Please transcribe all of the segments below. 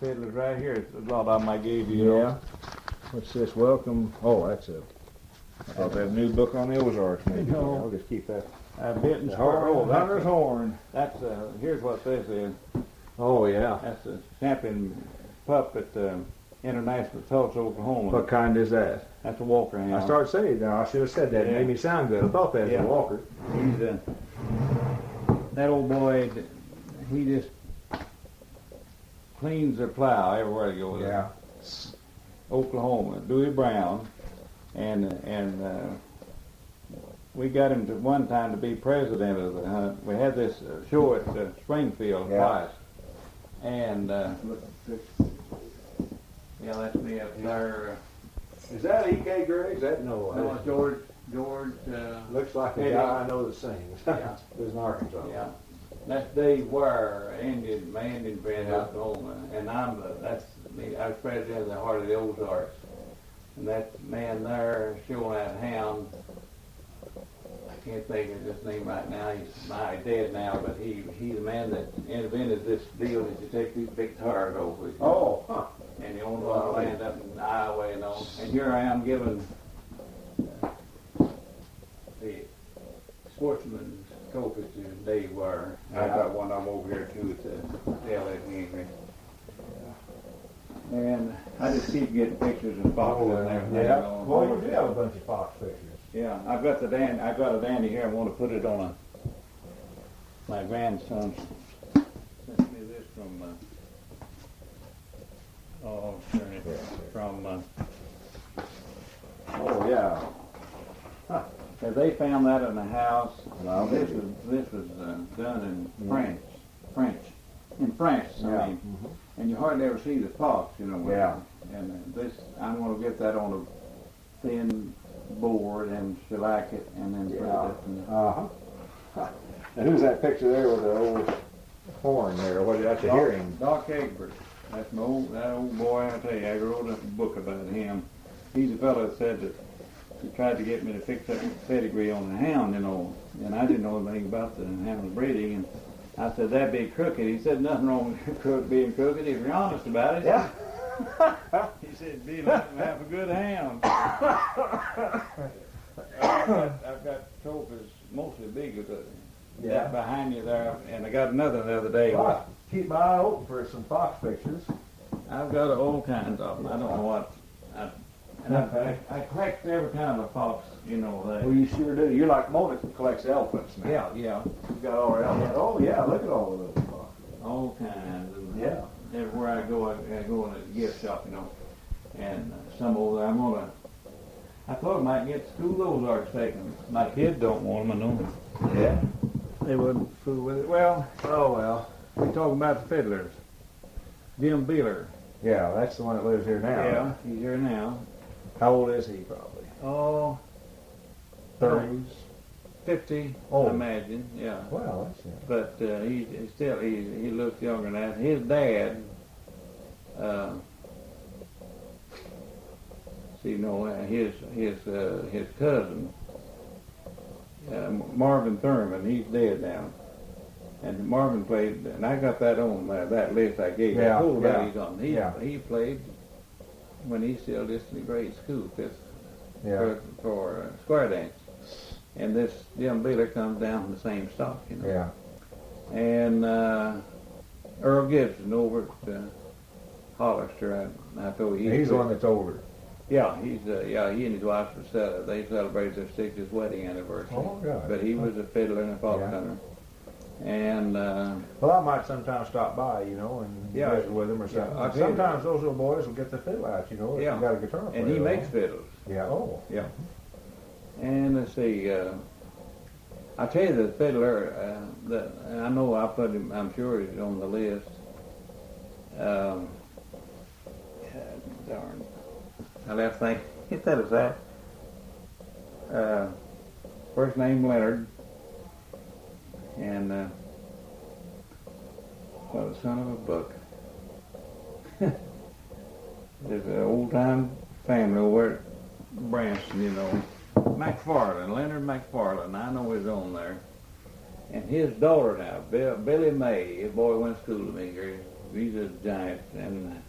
fiddlers right here. It's a lot of them I gave you. Yeah. What's this? Welcome. Oh, that's a. Oh, that new book on the Ozarks, maybe. No. I'll just keep that. Bitten The spur. Oh, Hunter's horn. That's here's what this is. Oh, yeah. That's a champion pup at International Tulsa, Oklahoma. What kind is that? That's a Walker hound. I started saying now. I should have said that. It Yeah. made me sound good. I thought that was a Walker. He's that old boy. He just cleans their plow everywhere he goes. Yeah. Oklahoma, Dewey Brown, and we got him to one time to be president of the hunt. We had this show at Springfield twice, and yeah, that's me up there. Is that E.K. Griggs? That no. No, George. Looks like a Eddie. guy I know that sings. Yeah. Lives in Arkansas. Yeah, that's Dave Ware, my Indian friend Yeah. out in Oklahoma, and that's me. I was president of the Heart of the Ozarks, and that man there showing that hound. I can't think of his name right now. He's dead now, but he's the man that invented this deal that you take these big tires over. Oh, huh. And he owned a lot of land up in Iowa, you know. And here I am giving the sportsman's trophy to Dave Ware. I got one of them over here too at the LA Henry. And I just keep getting pictures of foxes and everything. Yeah. You know. Well, you do have a bunch of fox pictures. Yeah, I've got a dandy here. I want to put it on my grandson sent me this from Oh, yeah. Huh. They found that in the house. Well, this was done in France. I mean, and you hardly ever see the fox, you know. Yeah. And this, I'm going to get that on a thin board and shellac it, and then put it up in the. And who's that picture there with the old horn there? What that's a hearing? Doc Egbert. That's that old boy. I tell you, I wrote a book about him. He's the fellow that said that he tried to get me to fix up pedigree on the hound, you know, and I didn't know anything about the hound breeding. And I said, that'd be crooked. He said, nothing wrong with being crooked if you're honest about it. Yeah. He said, be like to have a good hound. I've got trophies mostly big as that behind you there, and I got another the other day. Well, keep my eye open for some fox pictures. I've got all kinds of them. I don't know what. I collect every kind of fox, you know. Well, you sure do. You're like Mona collects elephants now. Yeah. You've got all our elephants. Oh, yeah, look at all of those foxes. All kinds. And Yeah. Everywhere I go in a gift shop, you know. And some over there, I thought I might get school Ozarks taken. My kids don't want them, I know. Yeah. They wouldn't fool with it. Well, we're talking about the fiddlers. Jim Beeler. Yeah, that's the one that lives here now. Yeah, he's here now. How old is he, probably? Oh, 30s? 50, Oh. I imagine, yeah. Well, that's it. But he looks younger than that. His dad, his cousin, Marvin Thurman, he's dead now. And Marvin played, and I got that on that list I gave you. Yeah, He's on. He played when he still just in grade school for square dance. And this Jim Beeler comes down from the same stock, you know. Yeah. And Earl Gibson over at Hollister, I told you. He's the one that's older. Yeah, he and his wife they celebrated their 60th wedding anniversary. Oh, God. But he was a fiddler and a fox hunter. And well, I might sometimes stop by, you know, and visit with him or something. Yeah, sometimes those little boys will get the fiddle out, you know, if you got a guitar player. And he makes fiddles. Yeah. Oh. Yeah. And let's see. I tell you, the fiddler. I know I put him. I'm sure he's on the list. Darn. I left thinking. That is that. First name Leonard. And what a son of a buck. There's an old-time family over at Branson, you know. Leonard McFarland, I know he's on there. And his daughter now, Billy May, his boy went to school with me here. He's a giant, and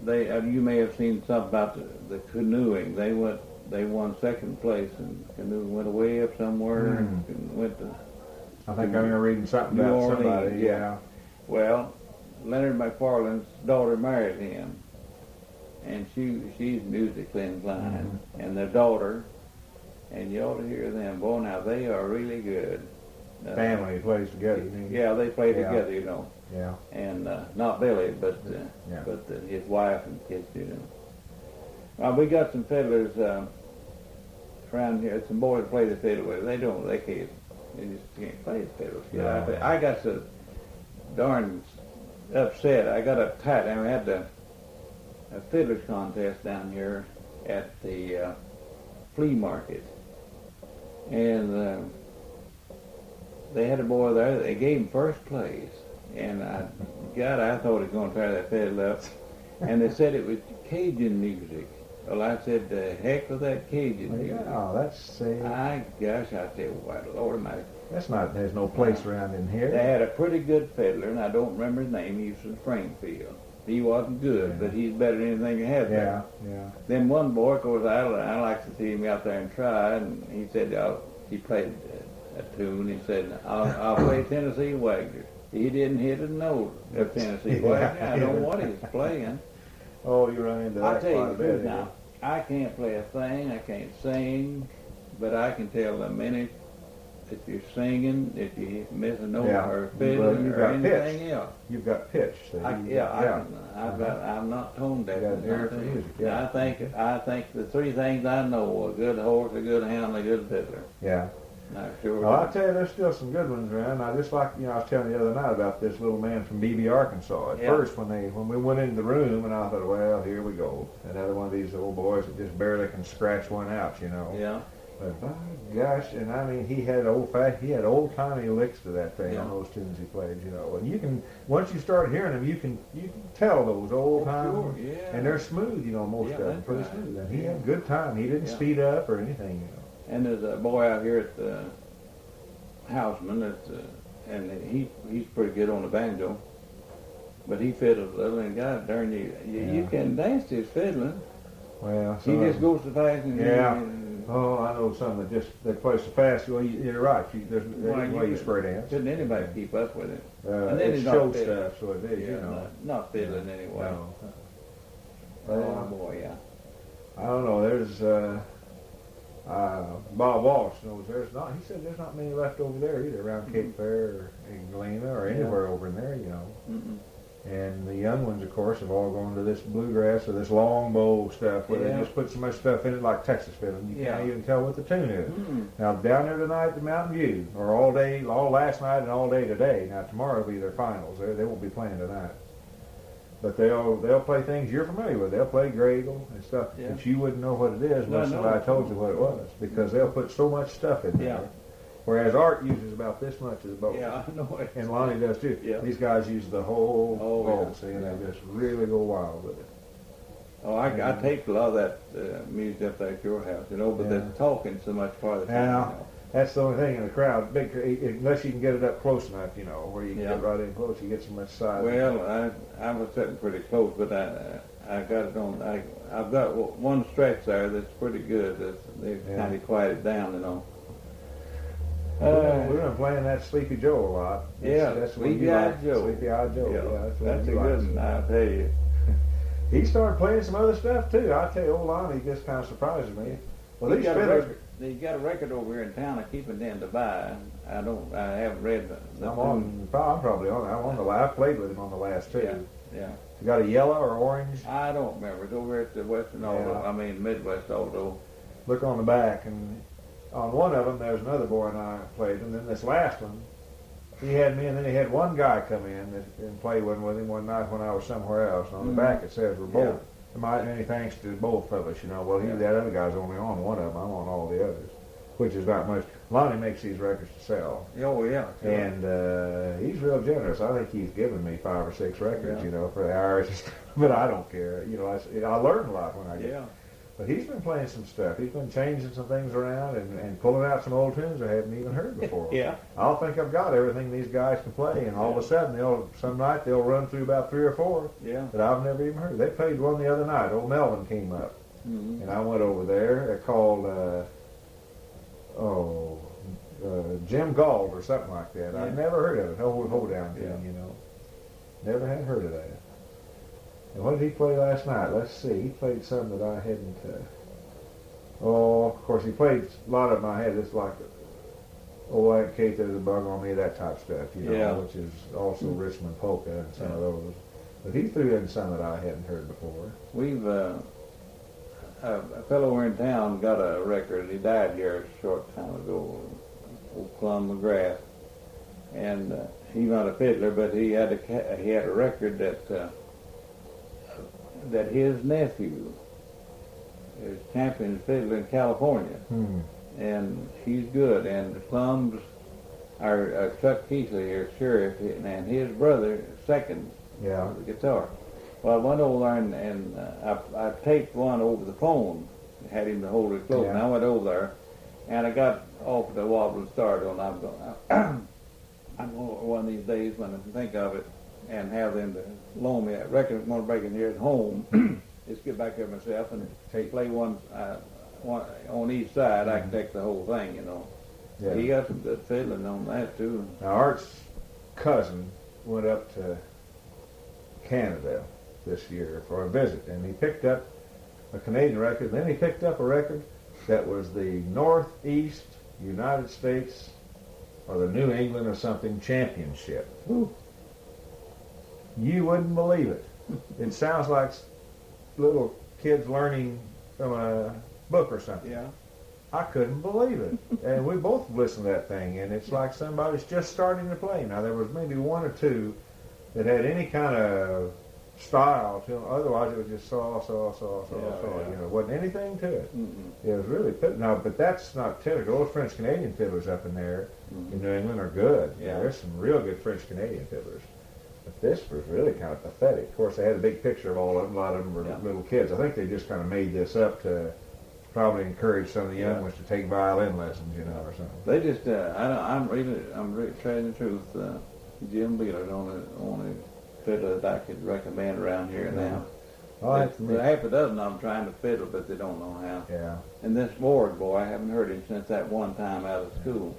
they you may have seen something about the canoeing. They won second place, and canoe went way up somewhere and went to. I think I remember reading something about somebody. Yeah. Well, Leonard McFarland's daughter married him, and she's musically inclined, and their daughter, and you ought to hear them. Boy, now they are really good. Family plays together. Yeah, they play together, you know. Yeah. And not Billy, but his wife and kids, you know. We got some fiddlers around here. Some boys play the fiddle with. They can't. They just can't play the fiddle. No. I got so darn upset. I got uptight. And we had a fiddlers contest down here at the flea market, and they had a boy there. They gave him first place, and I thought he was going to tear that fiddle up. And they said it was Cajun music. Well, I said, the heck with that Cajun music. Oh, that's I tell you what, Lord Almighty. there's no place around in here. They had a pretty good fiddler, and I don't remember his name. He was from Springfield. He wasn't good, but he's better than anything you had there. Yeah. Then one boy, of course, I like to see him out there and try, and he said, he played a tune. He said, I'll play Tennessee Wagner. He didn't hit a note of Tennessee Wagner. I don't know what he's playing. Oh, you run into that I tell you quite a the bit. truth now, I can't play a thing, I can't sing, but I can tell the minute if you're singing, if you miss a note or fiddling or anything else. You've got pitch. So I'm not tone deaf. I think the three things I know: a good horse, a good hound, and a good fiddler. Yeah. Sure. Well, I tell you, there's still some good ones around. I just like, I was telling you the other night about this little man from Beebe, Arkansas. At first, when we went into the room, and I thought, well, here we go. Another one of these old boys that just barely can scratch one out, you know. Yeah. But by gosh, and I mean, he had old-timey licks to that thing on those tunes he played, you know. And you can, once you start hearing them, you can tell those old-time, and they're smooth, you know, most of them pretty smooth. And he had good time. He didn't speed up or anything, you know. And there's a boy out here at the Houseman, and he's pretty good on the banjo, but he fiddles a little, and God darn you can dance to his fiddling. Well, he just goes so fast. Oh, I know some that they play so fast. Well, you're right. There's no way you square dance. Couldn't anybody keep up with it? And then it's show stuff, so it is, you know. Not fiddling anyway. No. Oh boy, yeah. I don't know. There's Bob Walsh knows there's not. He said there's not many left over there either, around Cape Fair or in Galena or anywhere over in there, you know. And the young ones, of course, have all gone to this bluegrass or this long bow stuff where they just put so much stuff in it like Texas fiddling. You can't even tell what the tune is. Now, down there tonight at the Mountain View, or all last night and all day today. Now, tomorrow will be their finals. They won't be playing tonight. But they'll play things you're familiar with. They'll play Gradle and stuff, but you wouldn't know what it is unless somebody told you what it was, because they'll put so much stuff in there. Whereas Art uses about this much of the bow. Yeah, I know it. And Lonnie does too. Yeah. These guys use the whole bow, see, and they just really go wild with it. Oh, I taped a lot of that music up there at your house, you know, but they're talking so much farther. Now, that's the only thing in the crowd, unless you can get it up close enough, you know, where you can get right in close, you get so much size. Well, I was sitting pretty close, but I got it on. I've got one stretch there that's pretty good. They've kind of quieted down, you know. We've been playing that Sleepy Joe a lot. That's Sleepy-Eyed Joe. Sleepy-Eyed Joe. Yeah, that's a good one, I'll tell you. He started playing some other stuff too. I tell you, old Lonnie just kind of surprises me. Well, he got a record over here in town. I keep intending to buy. I haven't read the I'm probably on. I'm on the last. I played with him on the last two. Yeah. You got a yellow or orange? I don't remember. It's over at the Western Aldo. I mean Midwest Aldo. Look on the back, and on one of them there's another boy and I played, and then this last one, he had me, and then he had one guy come in and play with him one night when I was somewhere else. And on the back it says we're both. Many thanks to both of us, you know. Well, that other guy's only on one of them. I'm on all the others, which is not much. Lonnie makes these records to sell. Oh, yeah. And he's real generous. I think he's given me 5 or 6 records, you know, for the Irish. But I don't care. You know, I learn a lot when I get. But he's been playing some stuff. He's been changing some things around and pulling out some old tunes I haven't even heard before. Yeah. I'll think I've got everything these guys can play, and all of a sudden, some night they'll run through about 3 or 4 that I've never even heard. They played one the other night. Old Melvin came up, and I went over there. They're called, Jim Gall or something like that. Yeah. I've never heard of it. Hold down tune, you know. Never had heard of that. And what did he play last night? Let's see. He played some that I hadn't. Of course, he played a lot of them I had. It's like, I Kate, there's a bug on me, that type stuff, you know, which is also Richmond polka and some of those. But he threw in some that I hadn't heard before. We've a fellow over in town got a record. He died here a short time ago, old Plum McGrath, and he's not a fiddler, but he had a record that his nephew is champion fiddler in California, and he's good. And the Plums are Chuck Keesley here, sheriff, and his brother second the guitar. Well, I went over there and I taped one over the phone, had him to hold it close. And I went over there, and I got off the wobbling start on. I'm going one of these days when I think of it, and have them to loan me that record. I'm going to break in here at home. Just get back there myself and play one on each side. I can take the whole thing, you know. Yeah. He got some good fiddling on that too. Now Art's cousin went up to Canada this year for a visit, and he picked up a Canadian record. Then he picked up a record that was the Northeast United States or the New England or something championship. Ooh. You wouldn't believe it. It sounds like little kids learning from a book or something. Yeah. I couldn't believe it. And we both listened to that thing, and it's like somebody's just starting to play. Now, there was maybe 1 or 2 that had any kind of style to them. Otherwise, it was just saw. You know, wasn't anything to it. It was really no, but that's not typical. Those French-Canadian fiddlers up in there in New England are good. Yeah. There's some real good French-Canadian fiddlers. But this was really kind of pathetic. Of course, they had a big picture of all of them. A lot of them were little kids. I think they just kind of made this up to probably encourage some of the young ones to take violin lessons, you know, or something. They just, I'm really telling the truth. Jim Beeler's only fiddler that I could recommend around here now. Half a dozen of them trying to fiddle, but they don't know how. Yeah. And this Ward boy, I haven't heard him since that one time out of school.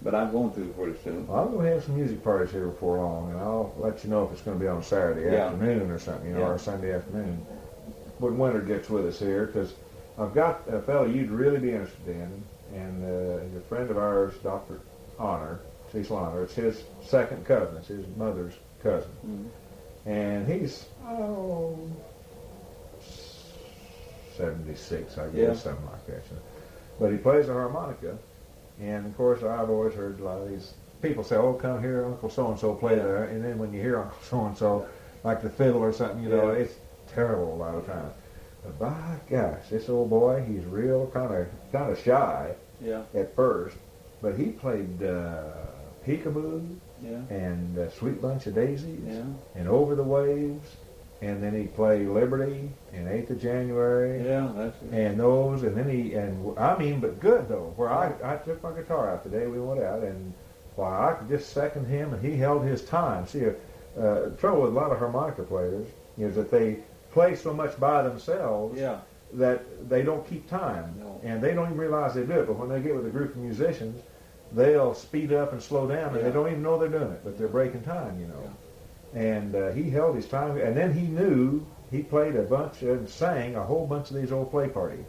But I'm going to pretty soon. Well, I'm going to have some music parties here before long, and I'll let you know if it's going to be on Saturday afternoon or something, you know, or Sunday afternoon. When winter gets with us here, because I've got a fellow you'd really be interested in, and he's a friend of ours, Dr. Cecil Honor. It's his second cousin. It's his mother's cousin. And he's, 76, I guess, something like that. But he plays the harmonica. And, of course, I've always heard a lot of these people say, oh, come here, Uncle So-and-so play there. And then when you hear Uncle So-and-so, like the fiddle or something, you know, it's terrible a lot of times. But, by gosh, this old boy, he's real kind of shy at first. But he played Peekaboo and Sweet Bunch of Daisies and Over the Waves. And then he played Liberty and 8th of January. Yeah, that's it. And those, and then but good though. Where I took my guitar out today, we went out, and I could just second him, and he held his time. See, trouble with a lot of harmonica players is that they play so much by themselves that they don't keep time, and they don't even realize they do it. But when they get with a group of musicians, they'll speed up and slow down, and they don't even know they're doing it, but they're breaking time, you know. And he held his time, and then he played a bunch and sang a whole bunch of these old play party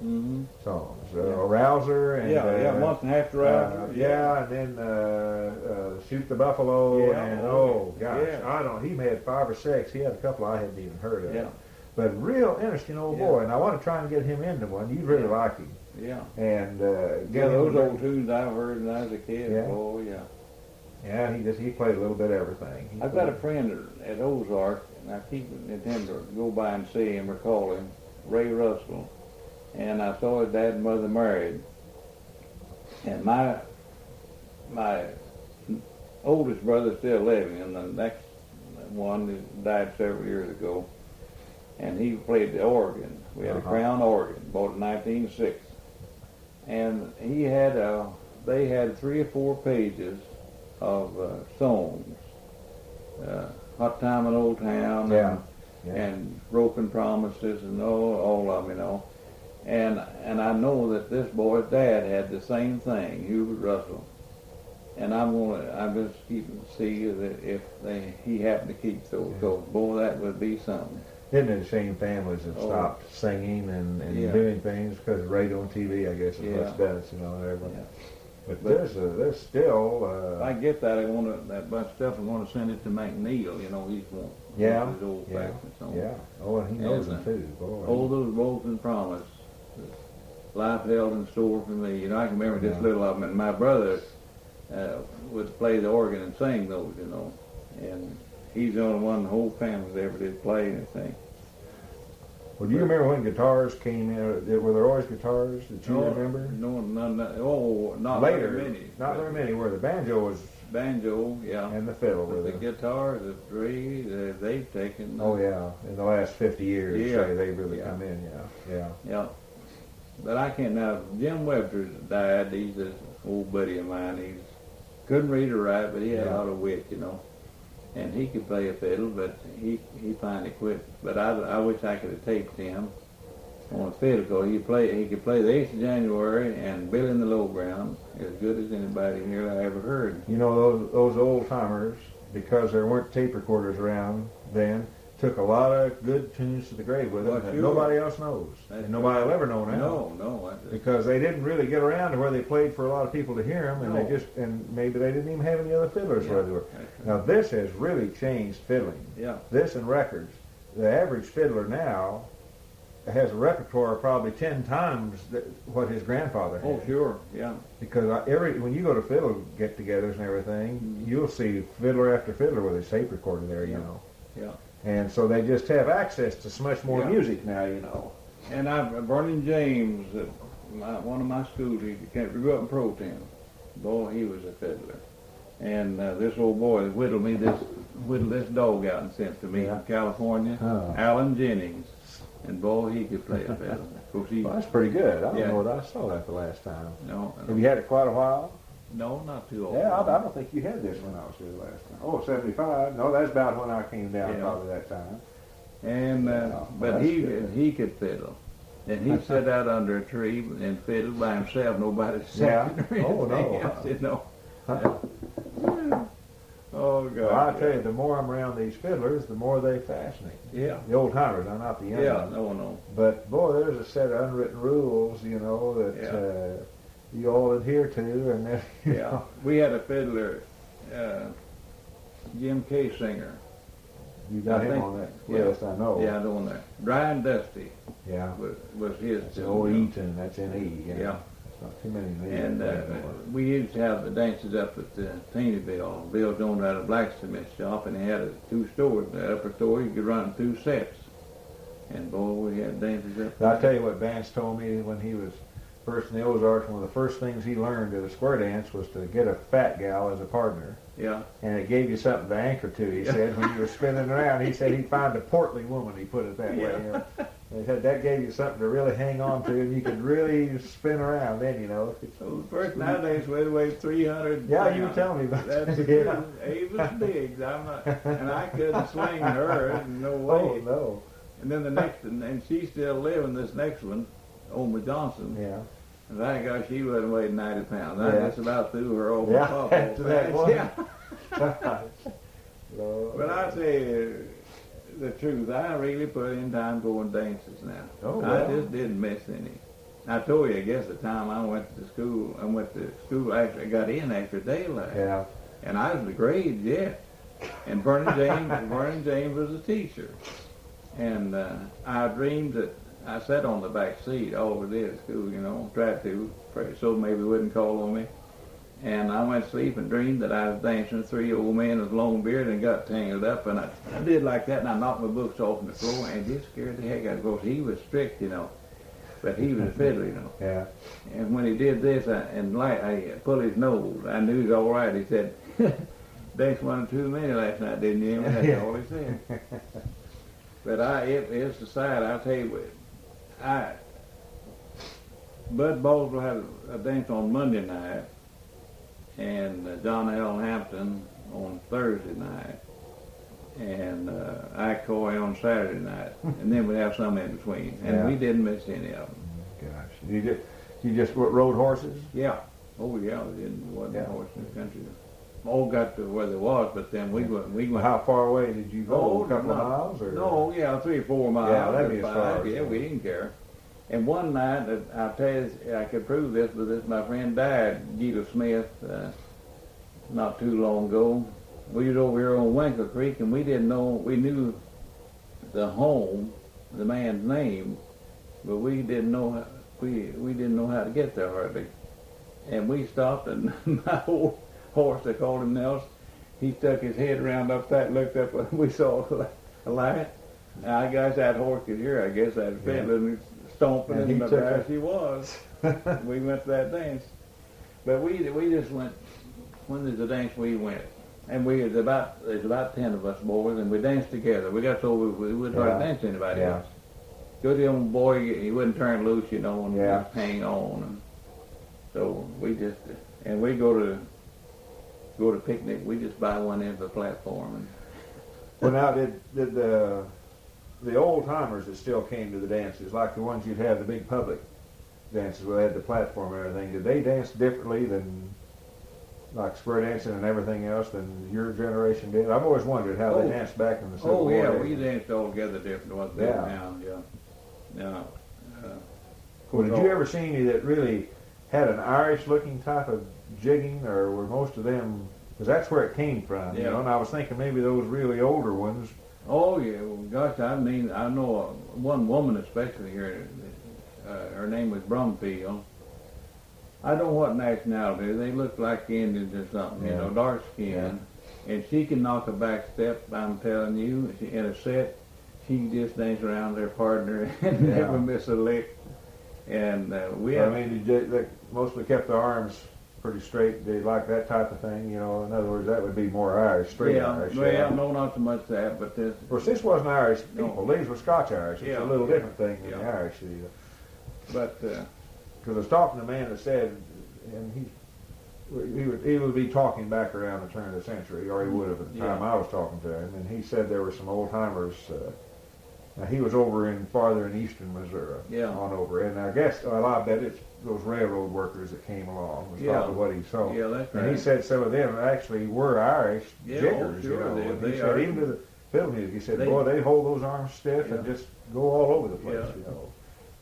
songs. Rouser and Once and Half the Rouser. And then Shoot the Buffalo, and he had 5 or 6. He had a couple I hadn't even heard of. But real interesting old boy, and I want to try and get him into one. You'd really like him. Yeah. And those old tunes I've heard when I was a kid. Oh yeah. Yeah, he played a little bit of everything. I've got a friend at Ozarks, and I keep intending to go by and see him or call him, Ray Russell. And I saw his dad and mother married. And my oldest brother's still living, and the next one died several years ago. and he played the organ. We had a Crown organ, bought in 1906, and they had 3 or 4 pages of songs, Hot Time in Old Town, and Broken Promises, and all of them, you know. And I know that this boy's dad had the same thing, Hubert Russell. And I'm just keeping to see that if he happened to keep those, because boy, that would be something. Isn't it a shame families have stopped singing and doing things because of radio and TV, I guess, is what's best, you know, everyone. Yeah. But there's still... if I get that, that bunch of stuff, I want to send it to McNeil, you know, he's one. His old fashioned songs. Yeah. Oh, and he knows them too, boy. All those broken promise. Life held in store for me. You know, I can remember just little of them, and my brother would play the organ and sing those, you know, and he's the only one in the whole family that ever did play anything. Well, do you remember when guitars came in? Were there always guitars that you remember? No, none. Not later, very many. Not very many. Where the banjo was. Banjo, yeah. And the fiddle. But the guitar, the 3, they've taken. Oh yeah, in the last 50 years, they've really come in. Yeah. But I can't now. Jim Webster died. He's an old buddy of mine. He couldn't read or write, but he had a lot of wit, you know. And he could play a fiddle, but he finally quit. But I wish I could have taped him on a fiddle, because he could play the 8th of January and Billy in the Low Ground as good as anybody here I ever heard. You know, those old timers, because there weren't tape recorders around then, took a lot of good tunes to the grave with them that nobody else knows. And nobody will ever know now. No. Because they didn't really get around to where they played for a lot of people to hear them, and maybe they didn't even have any other fiddlers where they were. Now this has really changed fiddling. Yeah. This and records. The average fiddler now has a repertoire of probably 10 times what his grandfather had. Oh, sure, yeah. Because when you go to fiddle get-togethers and everything, you'll see fiddler after fiddler with his tape recorder there, you know. Yeah. And so they just have access to so much more music now, you know. And Vernon James, one of my schools, he grew up in Proton. Boy, he was a fiddler. And this old boy whittled this dog out and sent to me from California, Alan Jennings. And boy, he could play a fiddle. Of course, well, that's pretty good. I don't know what I saw that the last time. No. Have you had it quite a while? No, not too old. Yeah, I don't think you had this when I was here the last time. Oh, 75. No, that's about when I came down, probably that time. And but he could fiddle. And he'd sit out under a tree and fiddle by himself. Nobody sat or Oh, no. else, you know. Oh, God. Well, I tell you, the more I'm around these fiddlers, the more they fascinate. Yeah. The old timers, not the young ones. No. But, boy, there's a set of unwritten rules, you know, that you all adhere to. And then, you know. We had a fiddler, Jim K. Singer. You got him on that list, I know. Yeah, I know on that. Dry and Dusty was his. It's old Eaton, that's in E. Yeah. Not too many names. And we used to have the dances up at Tainyville. Bill Jones had a blacksmith shop, and he had 2 stores. The upper store, you could run 2 sets. And boy, we had dances up there. I'll tell you what Vance told me when he was first in the Ozarks. One of the first things he learned at a square dance was to get a fat gal as a partner. Yeah. And it gave you something to anchor to, he said, when you were spinning around. He said he'd find a portly woman, he put it that way. You know? He said that gave you something to really hang on to, and you could really spin around then, you know. So first nowadays we weighed 300 Yeah, you were telling me about that. Ava's big. And I couldn't swing her, no way. Oh, no. And then the next one, and she's still living, this next one, Oma Johnson. Yeah. And thank God she wasn't weighing 90 pounds. I just about threw her over the top. After that one. Yeah. No. But I tell you the truth, I really put in time going dances now. Oh, well. I just didn't miss any. I told you, I guess the time I went to school, actually I got in after daylight. Yeah. And I was the grades yet. And Vernon James was a teacher. And I dreamed that I sat on the back seat all the day at school, you know, tried to, so maybe they wouldn't call on me. And I went to sleep and dreamed that I was dancing with 3 old men with long beard and got tangled up. And I did like that, and I knocked my books off on the floor, and it just scared the heck out of me. Because he was strict, you know, but he was a fiddler, you know. Yeah. And when he did this, I pulled his nose. I knew he was all right. He said, danced 1 too many last night, didn't you? And that's all he said. But it's the side, I'll tell you what, Bud Boswell had a dance on Monday night, and John L. Hampton on Thursday night, and Ike Coy on Saturday night, and then we have some in between, and we didn't miss any of them. Gosh, you just rode horses? Yeah. Oh yeah, there wasn't a horse in the country. All got to where there was, but then we went. How far away did you go? A couple of miles? Or? No, 3 or 4 miles. Yeah, that'd be as far. Yeah, we didn't care. And one night, I'll tell you, I could prove this, but my friend died, Gita Smith, not too long ago. We was over here on Winkle Creek, and we knew the home, the man's name, but we didn't know how to get there hardly. And we stopped, and my old horse, they called him Nelson, he stuck his head around up that, looked up, and we saw a light. I guess that horse could hear, I guess that fiddling, stomping in the grass he was. We went to that dance. But we just went, when there's a dance, we went. And there's about 10 of us boys, and we danced together. We got told we wouldn't try to dance to anybody else. Go to the old boy, he wouldn't turn loose, and just hang on. And so we just, and we go to picnic, we just buy one in for the platform. And well, now, did the old timers that still came to the dances, like the ones you'd have, the big public dances where they had the platform and everything, did they dance differently than, like square dancing and everything else, than your generation did? I've always wondered how they danced back in the Civil War. Oh, yeah, we danced all together different than what they do now, Now, well, did you ever see any that really had an Irish-looking type of jigging, or were most of them, because that's where it came from, you know, and I was thinking maybe those really older ones. Oh, yeah, well, gosh, I know one woman especially here, her name was Brumfield. I don't know what nationality, they look like Indians or something, dark skin. Yeah. And she can knock a back step, I'm telling you, in a set, she can just dance around their partner and never miss a lick. And they mostly kept their arms pretty straight. They like that type of thing, in other words, that would be more Irish, straight Irish. Well, no, not so much that, but this. Of course, this wasn't Irish people. These were Scotch Irish. It's a little different thing than the Irish. But because I was talking to a man that said, and he would be talking back around the turn of the century, or he would have at the time I was talking to him, and he said there were some old timers. Now he was over farther in eastern Missouri, on over, and I guess I bet it's those railroad workers that came along. Was probably what he saw. Yeah, that's right. And he said some of them actually were Irish jiggers. They he said even to the fiddle music, he said, boy, they hold those arms stiff and just go all over the place.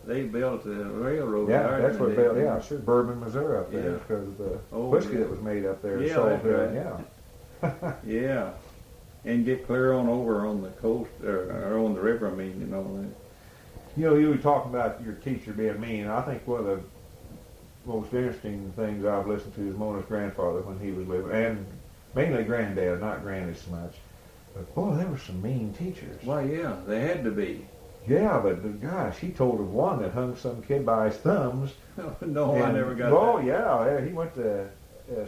They built the railroad. Yeah, that's what built. Yeah, sure, Bourbon, Missouri, up there, because of the whiskey that was made up there. Sold there. Yeah. And get clear on over on the coast, or on the river, You were talking about your teacher being mean. I think one of the most interesting things I've listened to is Mona's grandfather when he was living, and mainly granddad, not granny so much. But boy, there were some mean teachers. Well, yeah, they had to be. Yeah, but gosh, he told of one that hung some kid by his thumbs. No, I never got that. Oh, yeah, he went to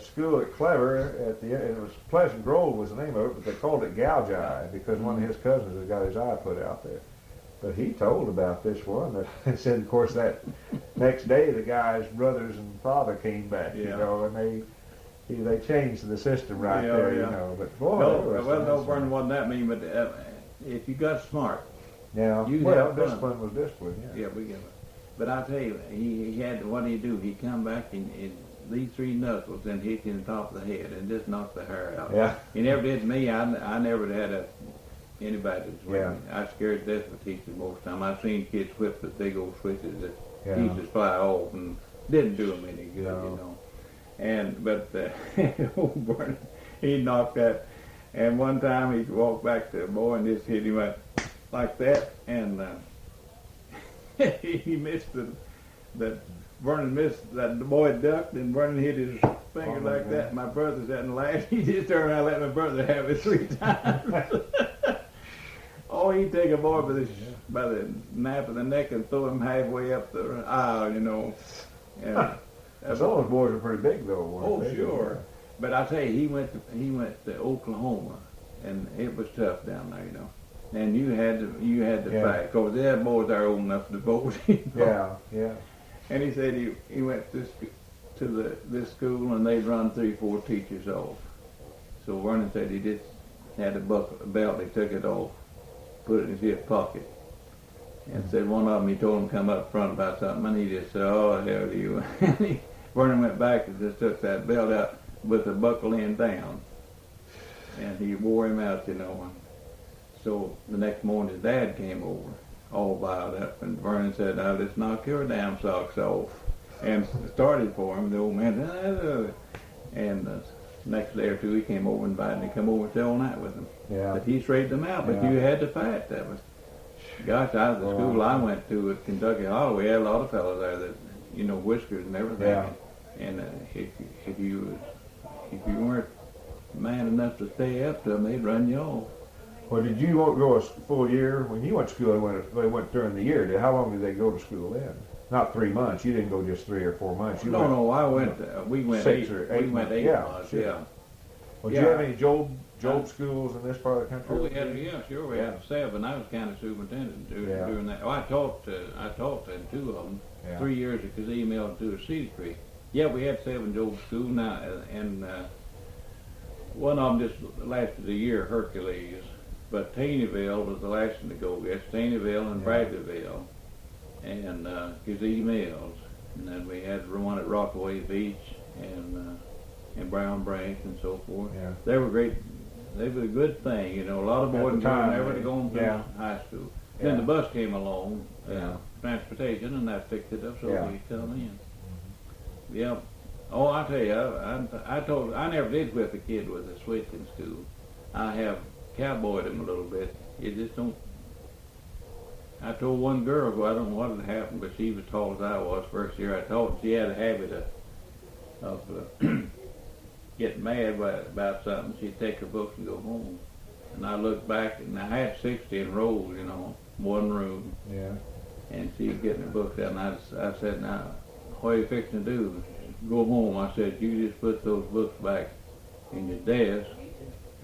school at Clever it was Pleasant Grove was the name of it, but they called it gouge eye because one of his cousins had got his eye put out there. But he told about this one that said, of course, that next day the guy's brothers and father came back, and they changed the system there, But boy, no, Vernon wasn't that mean, but if you got smart, discipline was discipline. Yeah, we get it. But I tell you, he had what he do? He come back and these 3 knuckles and hit you in the top of the head and just knocked the hair out. Yeah. He never did me. I never had anybody that's with me. I scared to death with teachers most of the time. I've seen kids whip the big old switches that teachers fly off and didn't do them any good, But old Vernon, he knocked that. And one time he walked back to a boy and just hit him like that, and he missed that. Vernon missed that. The boy ducked, and Vernon hit his finger like that. And my brother sat and laughed. He just turned around and let my brother have it 3 times. He'd take a boy by the nape of the neck and throw him halfway up the aisle, And those boys were pretty big, though. Sure. But I tell you, he went to Oklahoma, and it was tough down there, And you had to fight, because that boys are old enough to vote. Yeah. And he said he went to this school and they'd run 3-4 teachers off. So Vernon said he just had a belt, he took it off, put it in his hip pocket, and said one of them, he told him to come up front about something, and he just said, "Oh, hell to you." And Vernon went back and just took that belt out with the buckle end down, and he wore him out, you know. So the next morning his dad came over, all biled up, and Vernon said, "Now let's knock your damn socks off," and started for him. The old man, and next day or two he came over and invited him to come over and stay all night with him. Yeah. But he straightened them out, but you had to fight. That was, gosh, out of the school I went to at Kentucky Holloway, had a lot of fellows there that, you know, whiskers and everything. Yeah. And if you weren't man enough to stay up to them, they'd run you off. Well, did you go a full year? When you went to school, they went during the year. How long did they go to school then? Not 3 months. You didn't go just 3 or 4 months. No, I went. We went 6 8. or 8 We went months. 8 months. Sure. Yeah. Well, did you have any Job schools in this part of the country? Oh, we had. Sure. We had 7. I was county superintendent during that. Oh, I taught in 2 of them. Yeah. 3 years at Kazemiel and 2 at Cedar Creek. Yeah, we had 7 Job schools now, and one of them just lasted a year, Hercules. But Taneyville was the last one to go. Yes, Taneyville and Bradleyville, and Kazemiel, and then we had one at Rockaway Beach and Brown Branch and so forth. Yeah. They were great. They were a good thing, you know. A lot of boys and girls never to go to high school. Yeah. Then the bus came along, Yeah. transportation, and that fixed it up so Yeah. we could come in. Yeah. Oh, I tell you, I never did whip a kid with a switch in school. I have cowboyed him a little bit. You just don't. I told one girl, well, I don't know what had happened, but she was as tall as I was first year I taught, and she had a habit of getting mad about something. She'd take her books and go home. And I looked back, and I had 60 enrolled, you know, one room. Yeah. And she was getting her books out, and I said, "Now, what are you fixing to do?" "Go home." I said, "You just put those books back in your desk,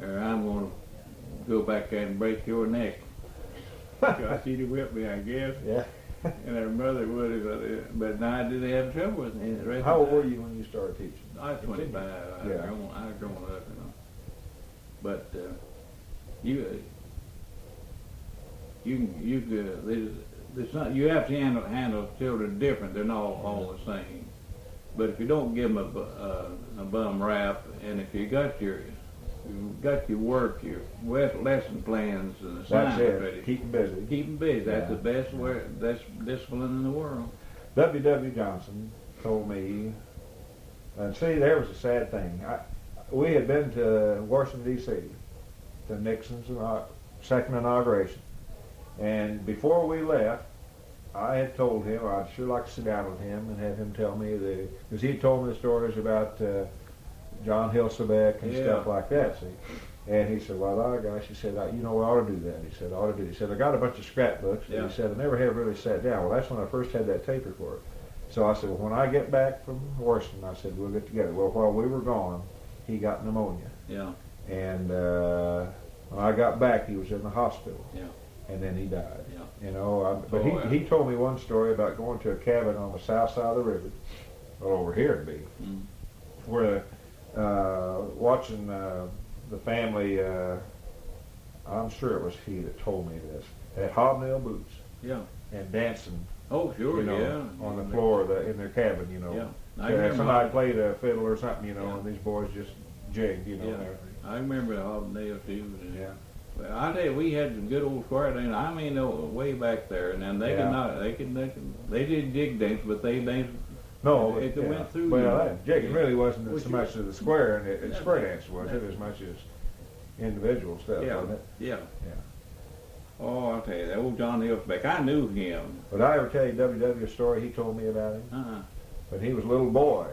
or I'm going to go back there and break your neck." So she'd have whipped me, I guess. Yeah. And her mother would have, but now I didn't have trouble with it. How old were you when you started teaching? I was 25. I was growing up, you know. But you have to handle children different. They're not all the same. But if you don't give them a bum rap, and if you got your work, your lesson plans and assignments ready. Keep them busy. Keep them busy. That's the best discipline in the world. W.W. Johnson told me, and see, there was a sad thing. We had been to Washington, D.C., to Nixon's second inauguration. And before we left, I had told him I'd sure like to sit down with him and have him tell me because he told me the stories about John Hilsebeck and stuff like that, see. And he said, "Well, gosh," he said, "you know, we ought to do that." He said, "Ought to do." He said, "I got a bunch of scrapbooks." He said, "I never have really sat down." Well, that's when I first had that tape recorder. So I said, "Well, when I get back from Washington," I said, "we'll get together." Well, while we were gone, he got pneumonia. Yeah. And when I got back, he was in the hospital. Yeah. And then he died. Yeah. You know, but he told me one story about going to a cabin on the south side of the river, well, over here it'd be, where watching the family, I'm sure it was he that told me this, had hobnail boots. Yeah. And dancing. Oh, sure, you know, on the floor in their cabin, you know. Yeah. Somebody played a fiddle or something, you know, and these boys just jigged, you know. And everything. I remember the hobnail too. Yeah. Well, I tell you, we had some good old square dancing. I mean, way back there, and then they did jig dance, but they danced. No, it went through. Well, jigging really wasn't so much as the square, and square dance was it as much as individual stuff, wasn't it? Yeah. Oh, I'll tell you, that old John Hilsebeck, I knew him. But I ever tell you W.W. story he told me about him? But he was a little boy.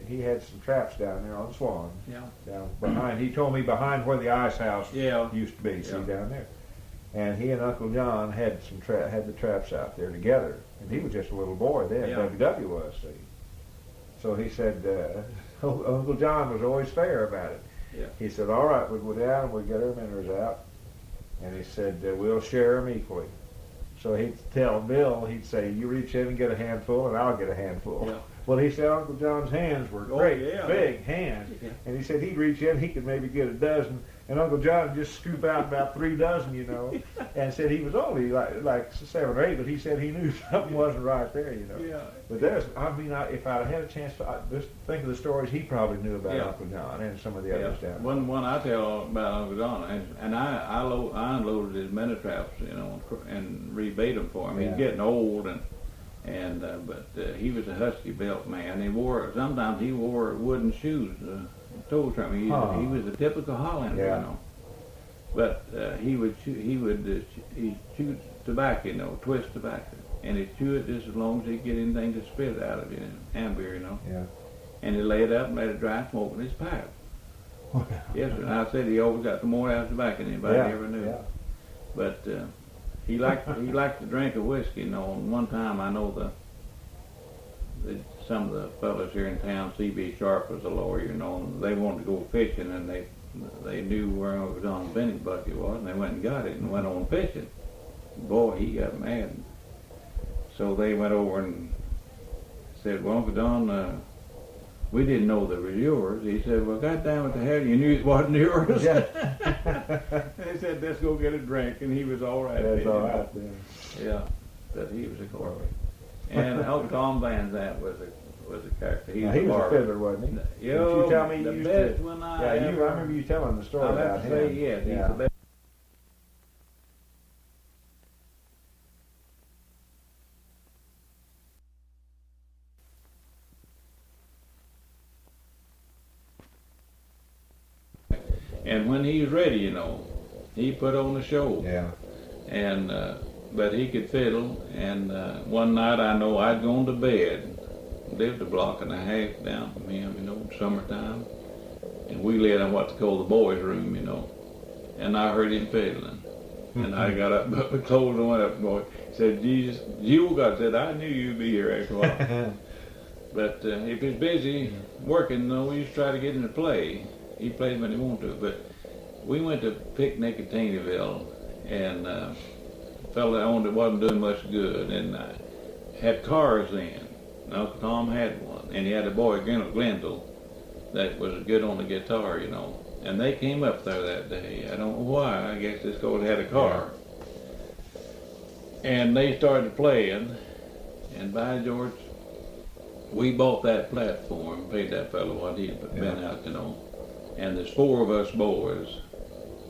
He had some traps down there on Swan. Yeah. Down behind. He told me behind where the ice house used to be. See down there. And he and Uncle John had had the traps out there together. And he was just a little boy then. W.W. was. See. So he said Uncle John was always fair about it. Yeah. He said, "All right, we'd go down and we'd get our minnows out, and he said, we'll share them equally. So he'd tell Bill, he'd say, you reach in and get a handful, and I'll get a handful. Yeah. Well, he said Uncle John's hands were great, yeah. big hands. Yeah. And he said he'd reach in, he could maybe get a dozen, and Uncle John would just scoop out about 3 dozen, you know. And said he was only like 7 or 8, but he said he knew something wasn't right there, you know. Yeah. But there's, I mean, if I'd had a chance to just think of the stories he probably knew about Yeah. Uncle John and some of the others down there. One I tell about Uncle John, and I unloaded his mini traps, you know, and rebait them for him. Yeah. He's getting old, but he was a husky built man. Sometimes he wore wooden shoes, toe trim. He was a typical Hollander, Yeah. you know. But he would chew tobacco, you know, twist tobacco, and he'd chew it just as long as he'd get anything to spit out of it, amber, you know. Yeah. And he'd lay it up and let it dry, smoking his pipe. Yes, sir. And I said he always got more out of tobacco than anybody ever knew. Yeah. But he liked to drink a whiskey. You know, and one time I know some of the fellas here in town, C.B. Sharp was a lawyer, you know, and they wanted to go fishing, and they knew where Uncle John's Benny bucket was, and they went and got it and went on fishing. Boy, he got mad. So they went over and said, well, Uncle John, we didn't know that it was yours. He said, well, goddamn it, the hell, you knew it wasn't yours? Yeah. They said, let's go get a drink, and he was all right. That's all right then. Yeah, but he was a corker. And Uncle Tom Vanzant was a character. He was a fiddler, wasn't he? Yo, Did you tell me the you best used to? one I remember you telling the story I'll about have to him. say, yes, he's Yeah. the best. And when he was ready, you know, he put on a show. Yeah. And but he could fiddle. And one night I know I'd gone to bed, lived a block and a half down from him, you know, summertime, and we lived in what they call the boys' room, you know. And I heard him fiddling, and I got up, put my clothes on, went up, and boy, said, Jesus, you got said, I knew you'd be here after a while. But if he's busy working, though, we used to try to get him to play. He played when he wanted to. But we went to picnic at Taneyville, and a fellow that owned it wasn't doing much good, and had cars then. Uncle Tom had one, and he had a boy, Glendale, that was good on the guitar, you know. And they came up there that day. I don't know why. I guess this guy had a car. And they started playing, and by George, we bought that platform, paid that fellow what he'd been out, you know. And there's 4 of us boys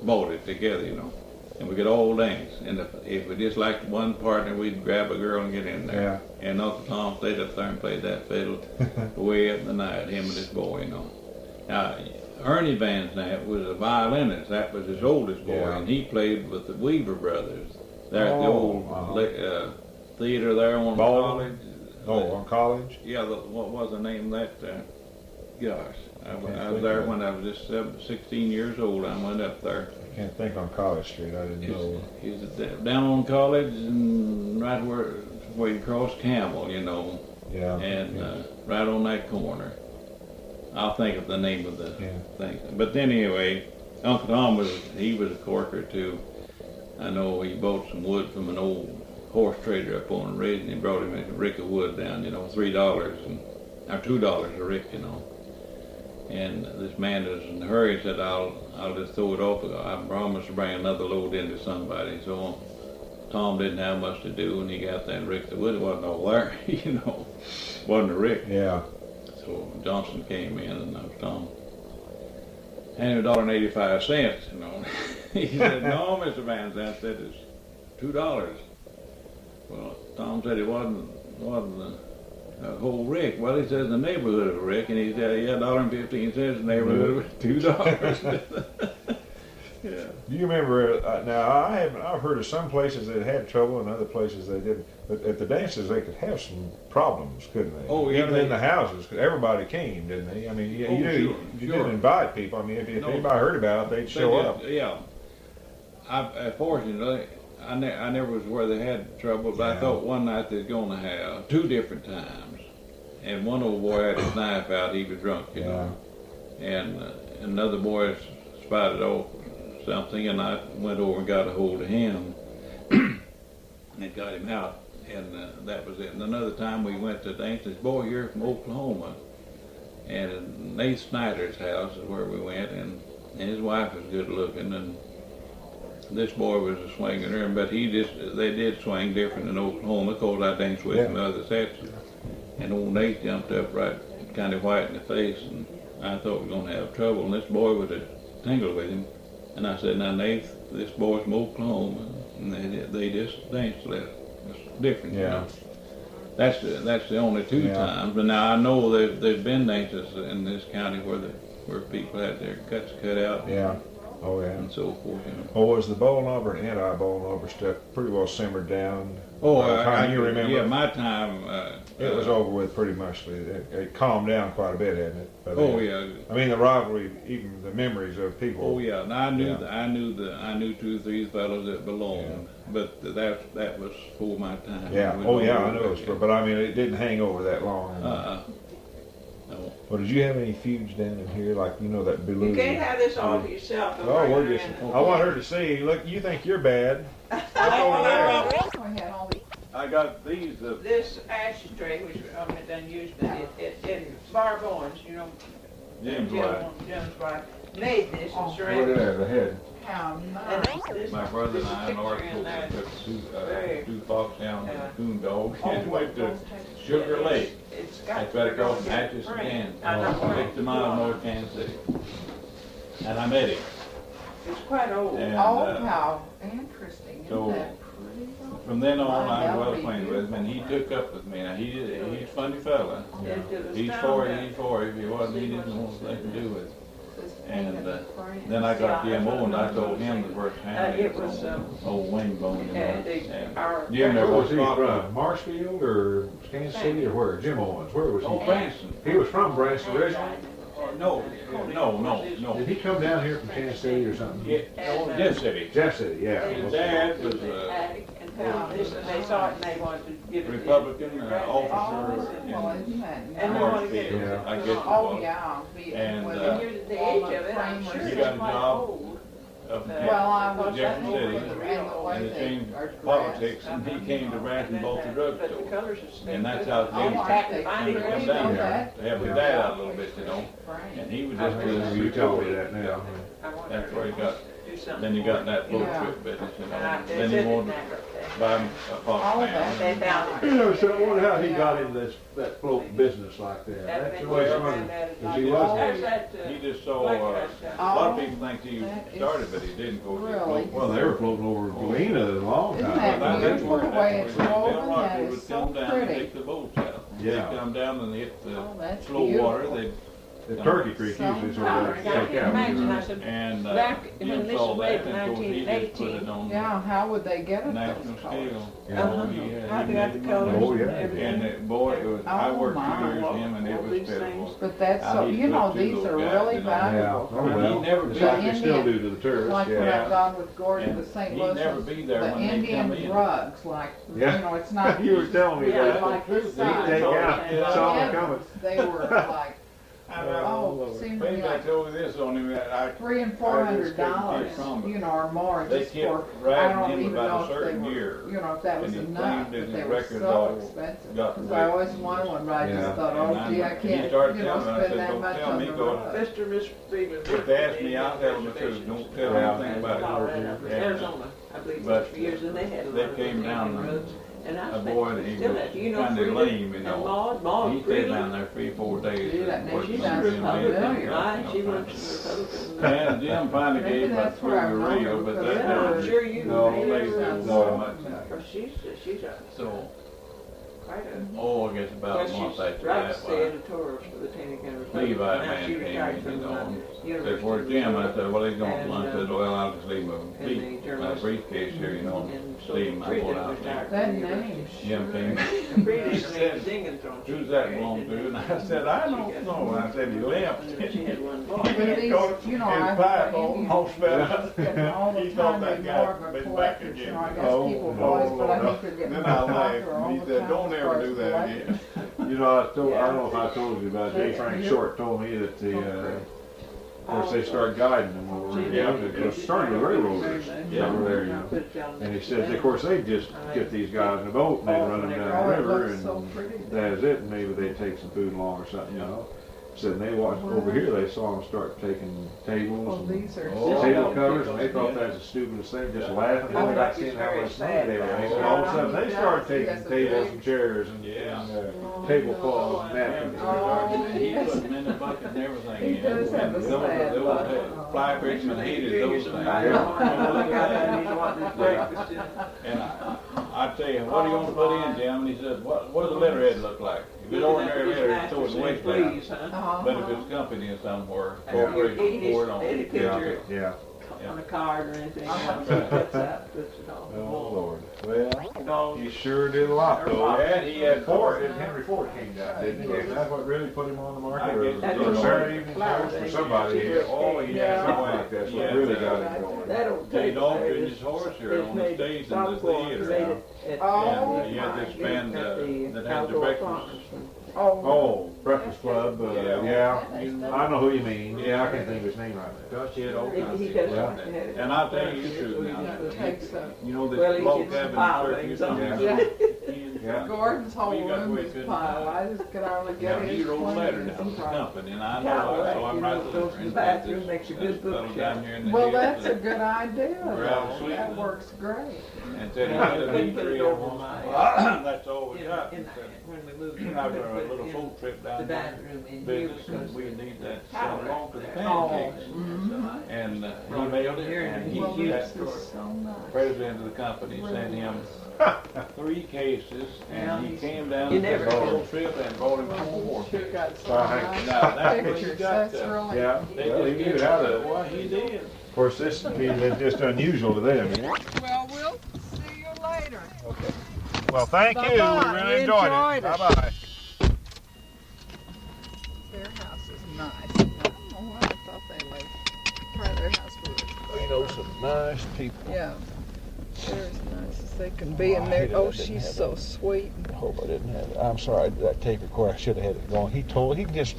bought it together, you know. And we could all dance. And if we just liked one partner, we'd grab a girl and get in there. Yeah. And Uncle Tom stayed up there and played that fiddle way up in the night, him and this boy, you know. Now, Ernie Vanzant was a violinist. That was his oldest boy, and he played with the Weaver brothers. There at the old theater there on College. Oh, on College? Yeah, what was the name of that? Gosh, I was there when I was just 16 years old. I went up there. I can't think on College Street. I didn't know. He was down on College and right where you cross Campbell, you know. Yeah. And right on that corner. I'll think of the name of the thing. But then anyway, Uncle Tom was a corker too. I know he bought some wood from an old horse trader up on the ridge, and he brought him a rick of wood down, you know, $3 or $2 a rick, you know. And this man was in a hurry, said, I'll just throw it off. I promised to bring another load into somebody. So Tom didn't have much to do, and he got that rick of wood. It wasn't all there, you know. Wasn't a rick. Yeah. So Johnson came in, and Tom handed $1.85, you know. He said, no, Mr. Vanzant said it's $2. Well, Tom said it wasn't a whole rick. Well, he says the neighborhood of a rick, and he said, yeah, $1.15 in the neighborhood of $2. Yeah. Do you remember? Now I've heard of some places that had trouble and other places they didn't. But at the dances they could have some problems, couldn't they? Oh yeah. Even in the houses, 'cause everybody came, didn't they? I mean, you didn't invite people. I mean, if anybody heard about it, they'd show up. Yeah. Fortunately, I never was where they had trouble, but I thought one night they was going to have 2 different times, and one old boy had his knife out. He was drunk, you know, and another boy spied it off. something, and I went over and got a hold of him and got him out, and that was it. And another time we went to dance, this boy here from Oklahoma, and Nate Snyder's house is where we went, and his wife was good looking, and this boy was a swinger, but they did swing different in Oklahoma, because I danced with some other sets. And old Nate jumped up right, kind of white in the face, and I thought we were going to have trouble, and this boy would have tangled with him. And I said, now Nate, this boy's from Oklahoma, and they just danced left. It's different, you know. That's the only two times. But now I know there's been dances in this county where people had their guts cut out. Yeah. Oh yeah. And so forth. You know. Oh, was the bowling over and anti-bowling over stuff pretty well simmered down? Oh, you remember? Yeah, my time. It was over with pretty much. It calmed down quite a bit, hadn't it? Yeah. I mean, the rivalry, even the memories of people. Oh yeah. Now I knew 2 or 3 fellows that belonged, but that was for my time. Yeah. Oh yeah, I know. But I mean, it didn't hang over that long. No. Well, did you have any feuds down in here, like that Beluga? You can't have this all to yourself. Oh, we're just. I want her to see. Look, you think you're bad? Look over there. I got these. This ashtray, which I done used, but it Barb Owens, Jim's wife, made this and Look surrounded at the head. How nice. My brother and I and Art took 2 foxhounds and a coon dog and went to Sugar Lake. That's right across from Natchez, Kansas, 50 miles north Kansas City. And I met him. It's quite old. And, how interesting. So, Isn't that pretty? from then on, I was well acquainted with him, and he took up with me. Now, he's a funny fella. He's for it. If he wasn't, he didn't want nothing to do with it. And then I got Jim Owen, I told him the first time it was old wing bone. Jim, where was he from? Marshfield or Kansas City or where? Jim Owens, where was he? Oh, Branson. He was from Branson originally? No. Did he come down here from Kansas City or something? Yeah, Jeff City. Jeff City, yeah. His dad was they saw it and they wanted to give it Republican officer in Marshfield, I guess it was. And the age of it, I'm sure he it's got a quite job old. up in I was Jefferson City, and it changed politics, and he came to Branson and bought the drugstore. And that's how Jim came to come down here to help his dad out a little bit, And he was just You tell me that now. That's where he got. Then he got in that float trip business, Then he wanted to buy him a foxhound. They found it. So I wonder how he got into that float business like that. That's the way I wondered. Because he wasn't. He just saw, a lot of people think he started, but he didn't go to the float. Well, they were floating over Galena a long Isn't time. that beautiful the way it's woven? Bill That Rocker is would so come down and pretty. take the boats out. Yeah. They'd come down and hit the that's slow water. They'd The Turkey Creek usually is where they take out. Imagine, I said, And back when Jim this saw was made that, in and of course he just put 1918. it on Yeah, how would they get it national those colors? scale. How they got the colors Oh, yeah. and everything. And boy, it was, I Oh, worked 2 my. years with him, and it All was these pitiful. things. But that's How so, he you know, put 2 these little are guys, really you know. Yeah. valuable. Oh, well. He never Just be- like they still do to the tourists. Like when Yeah. I've gone with Gordon And to St. he'd Louis, never be there the when they come Indian in. drugs, like, Yeah. you know, it's not. You were telling me Yeah, that. like this He'd size. take out, saw them coming. They were like, Oh, seemed to be maybe I like told you this on him, that I $300 and $400, you know, or more, They just kept for, I riding don't him even about a know if they certain were, year, you know, if that was and he enough, claimed but his they were records so all expensive. got Because I always wanted one, but I Yeah. just thought, And oh gee, I he can't, started you know, telling me, I spend said, that don't much tell on me, the go road. Mr. and Miss Freeman. If they ask me, I'll tell them the truth, don't tell them anything about it. Arizona, I believe, But, for years, and they had a they lot of came down Indian and roads. And I a think boy, they he still was have, you know, kind of Freeman lame, you and know. Maud He stayed Freeman. down there 3 or 4 days. See that, now working she on sounds his familiar. business, Right, she you know, works for the Republican. And Jim finally Maybe gave up that's through where I the remember, rail, but because that Yeah, I'm didn't, sure you no, may they have didn't done so much. Because she's a, So, quite a, oh, I guess about a well, month she's after writes that, the well, editorials for the Tennessee Levi Now man she came retired in, from you know, and University said, where's of Jim? I Missouri. said, well, he's going to And, lunch. I said, well, I'll just leave him a and the beat, my journalist- briefcase here, you know, And so leave him, I Freeman pulled out. retired That from the name, Jim came, Freeman's He name is said, Dingenthron. who's that belong to? And I said, I don't know. And I said, he left. She had one boy. But these, you know, His I've pipe got almost Indians, fell out. all the He thought time that they're guy more of a been back collector, again. you know, I guess Oh, people no, boys, but I no. think they're getting Then more I laughed. popular all He the said, time don't as ever far do as that collectors. again. You know, I don't know if I told you about J. Frank Short told me that Of course, they started guiding them over. Yeah, it started the railroaders over there, you know. And he said, of course, they'd just get these guys in a boat and they'd run them down the river, and that's it. And maybe they'd take some food along or something, you know. Said they watched over here. They saw them start taking tables and table covers, and they thought that was the stupidest thing. Just laughing about seeing how much money they were making. All of a sudden, they started taking tables and chairs and tablecloths and napkins. He put them in the bucket and everything. And those fly fishermen hated those things. And I tell you, what are you going to put in, Jim? And he said, what does the letterhead look like? If it's ordinary letter, it's towards the waist down. But if it's company somewhere, corporation, board on it. Yeah. On a card or anything else, puts it on. Oh, Lord. Well, he sure did a lot, though. And he had Ford, Henry Ford came down, didn't he? Is that what really put him on the market? Or Saturday evening service for somebody here? Oh, yeah, something like that's what really got him going. They doctored his horse here on the stage in the theater. And he had this band that had the breakfast. Oh, Breakfast Club, yeah. I know who you mean. Yeah, I can't think of his name right now. Gosh, he had all kinds of stuff. And I'll tell you the truth now. You know this log cabin church or something? Yeah. Gordon's whole room is piled. I just could hardly get he wrote a letter down to the company, and I know, so I'm right to the bathroom, makes a good bookshelf. Well, that's a good idea. That works great. And said he had a meat tree over my, that's all we got. When we moved here, After a little full trip down there, business, and we need that sent along to the pancakes. And he mailed it, and he that president of the company sent him 3 cases, and he came down to the whole trip and brought him home more. Now, that's what you got to. Yeah, well, he knew how to. Well, he did. Of course, this would be just unusual to them. Well, we'll see you later. Okay. Well, thank you. We Bye-bye. really enjoyed it. Bye-bye. Their house is nice. I don't know why I thought they lived. Try their house for We know some nice people. Yeah. They're as nice as they can be. And they're, oh, she's so sweet. I hope I didn't have it. I'm sorry, that tape recorder, I should have had it going. He just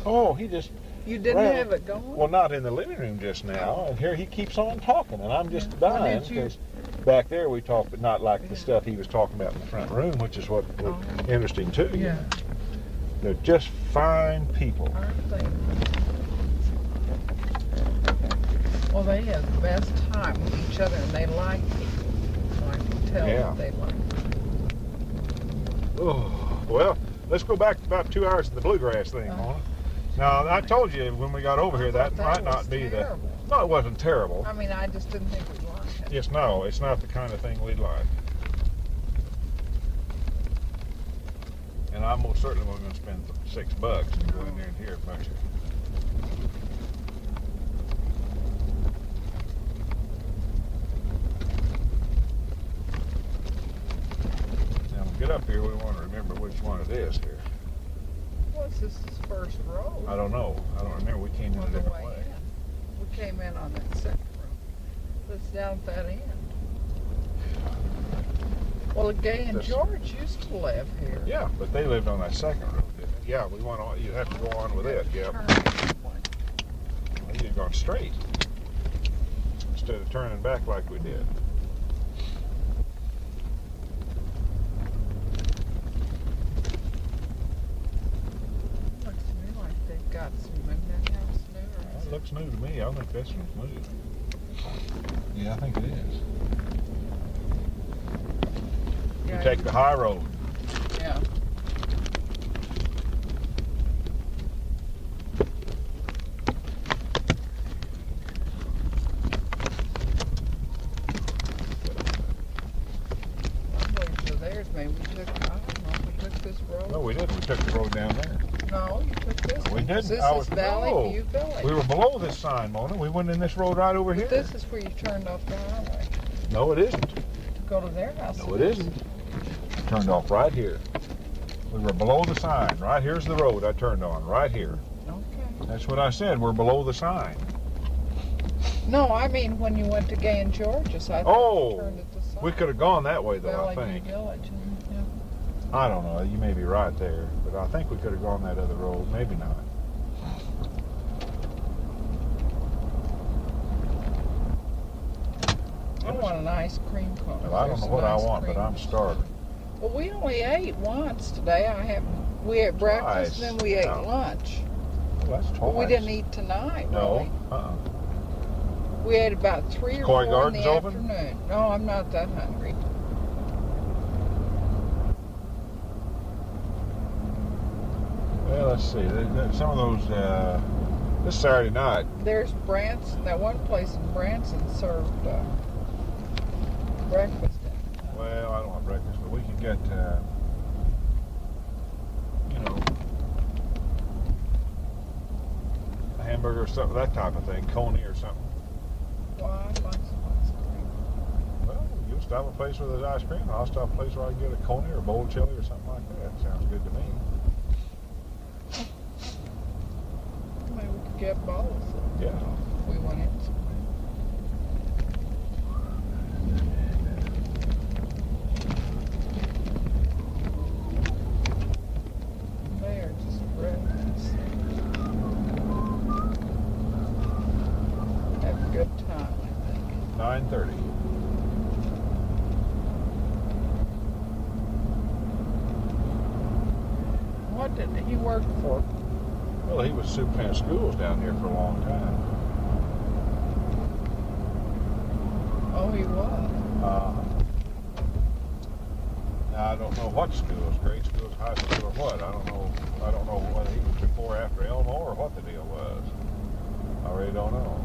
You didn't have it going? Well, not in the living room just now. And here he keeps on talking, and I'm just dying because back there we talked, but not like the stuff he was talking about in the front room, which is what was interesting too. Yeah. They're just fine people. Aren't they? Well, they have the best time with each other, and they like people. So I can tell that they like people. Oh, well, let's go back about 2 hours to the bluegrass thing, Mona. Now, I told you when we got over here that might not be the... No, it wasn't terrible. I mean, I just didn't think we'd like it. Yes, no, it's not the kind of thing we'd like. And I most certainly wasn't going to spend $6 to go in there and hear a bunch of... Now, when we get up here, we want to remember which one it is here. What's this first road? I don't know. I don't remember. We came in a different way. We came in on that second road. That's down at that end. Well, Gay and George used to live here. Yeah, but they lived on that second road, didn't they? Yeah, we went on. You have to go on with it. Yeah. Well, you'd have gone straight instead of turning back like we did. Looks to me like they've got some in that house new. It looks new to me. I think this one's new. Yeah, I think it is. You take the high road. Yeah. Maybe we took, I don't know if we took this road. No, we didn't. We took the road down there. No, you took this one. We didn't. This is Valley View Village. We were below this sign, Mona. We went in this road right over here. This is where you turned off the highway. No, it isn't. To go to their house. No, it isn't. Turned off right here. We were below the sign. Right here's the road I turned on. Right here. Okay. That's what I said. We're below the sign. No, I mean when you went to Gay and George's. I thought you turned at the sign. We could have gone that way though, Valley I think. View Village. Yeah. I don't know. You may be right there, but I think we could have gone that other road. Maybe not. I want an ice cream cone. Well, I don't know what I want, but I'm starving. Well, we only ate once today. We ate breakfast and then we ate lunch. Well, that's twice. But we didn't eat tonight, No. really. We ate about 3 or 4 in the afternoon. No, I'm not that hungry. Well, let's see. Some of those, this Saturday night. There's Branson. That one place in Branson served breakfast. Well, I don't want breakfast, but we can get, you know, a hamburger or something, that type of thing, coney or something. Well, I'd like some ice cream. Well, you'll stop a place where there's ice cream. I'll stop a place where I can get a coney or a bowl of chili or something like that. Sounds good to me. Maybe we could get both. Yeah. If we went in somewhere. They're just breakfast. Have a good time, I think. 9:30. What did he work for? Well, he was superintendent of schools down here for a long time. Oh, he was. Now I don't know what schools, grade schools, high school, or what. I don't know whether he was before or after Elmore or what the deal was. I really don't know.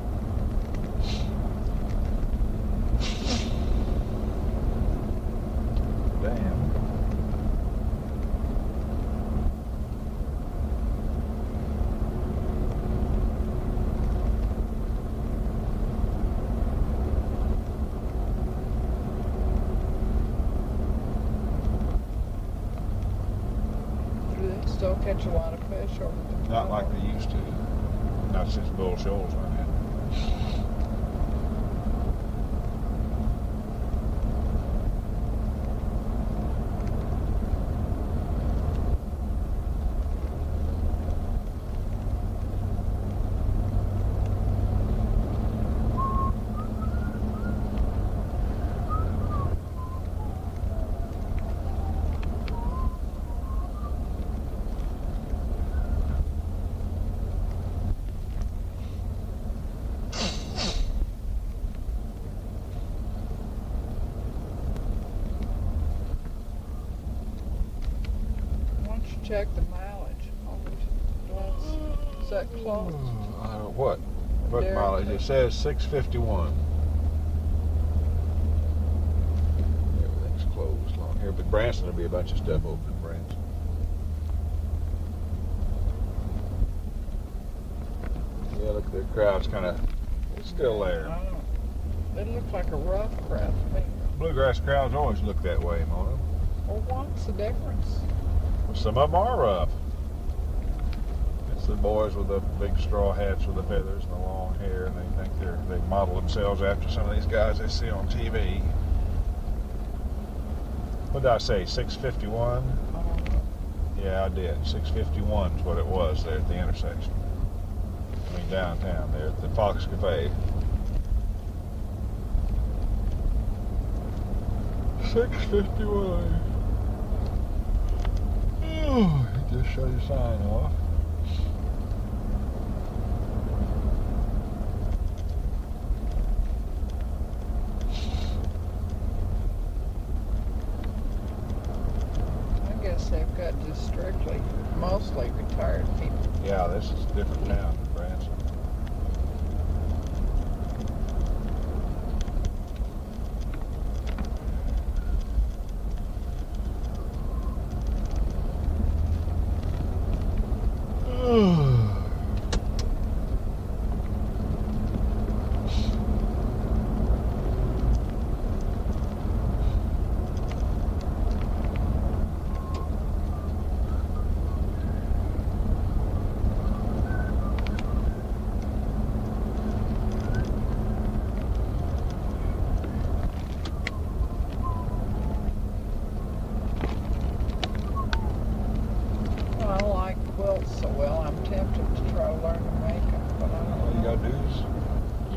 Damn. Still catch a lot of fish over the Not like they used to. Not since Bull Shoals went in. Check the mileage. Is that close? What mileage? It says 651. Everything's closed along here, but Branson will be a bunch of stuff open in Branson. Yeah, look, the crowd's it's still there. It looks like a rough crowd to me. Bluegrass crowds always look that way, Mona. Well, what's the difference? Some of them are rough. It's the boys with the big straw hats with the feathers and the long hair, and they think they model themselves after some of these guys they see on TV. What did I say, 651? Yeah, I did. 651 is what it was there at the intersection. I mean, downtown there at the Fox Cafe. 651. Oh, he just shut his sign off. I guess they've got just strictly, mostly retired people. Yeah, this is a different town than Branson.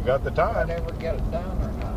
Got the time. If I ever get it done or not.